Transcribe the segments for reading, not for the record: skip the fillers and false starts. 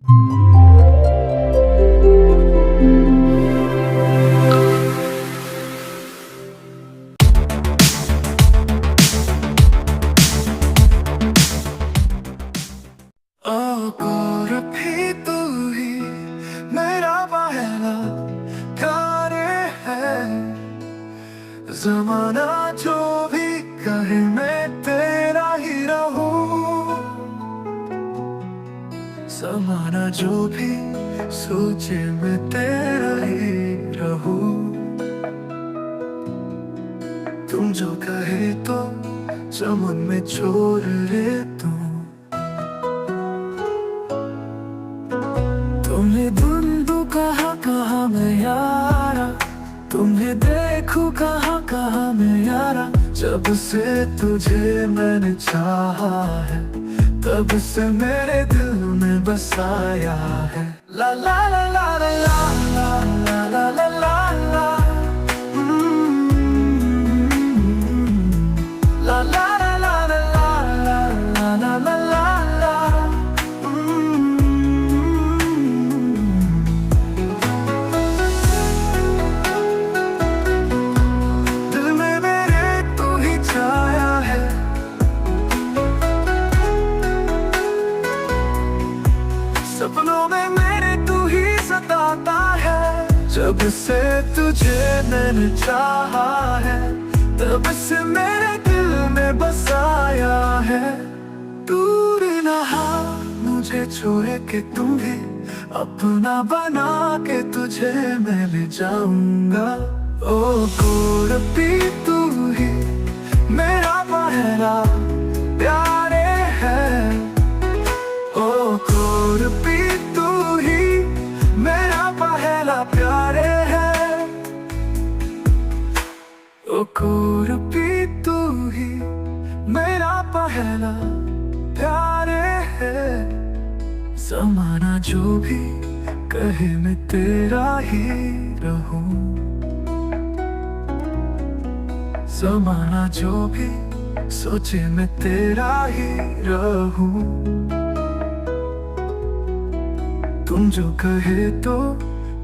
ओ भी तू ही मेरा पहला प्यार है। जमाना जो भी कहे मैं तेरा ही रहूं, जमाना जो भी सोचे मैं तेरा ही रहूं। तुम जो कहे तो चमन में छोड़ ले तू। तुम्हें ढूंढूं कहाँ कहाँ मैं यारा, तुम्हें देखूं कहाँ कहाँ मैं यारा। जब से तुझे मैंने चाहा है, तब से मेरे दिल में बसाया है। ला ला ला ला ला ला ला ला ला ला ला, ला ला ला ला ला ला ला ला ला। दिल में मेरे तू ही छाया है, सपनों में मेरे तू ही सताता है। जब से तुझे मैंने चाहा है, तब से मेरे दिल में बसाया है। दूर रहा मुझे छोड़ के तुम भी, अपना बना के तुझे मैं ले जाऊंगा। ओ भी तू ही मेरा पहला प्यार है। ओ भी तू ही मेरा पहला प्यार है। ओ भी तू ही मेरा पहला प्यार है। जमाना जो भी कहे मैं तेरा ही रहूं, जमाना जो भी सोचे मैं तेरा ही रहूं। तुम जो कहे तो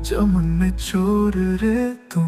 चमन में छोड़ रे तू।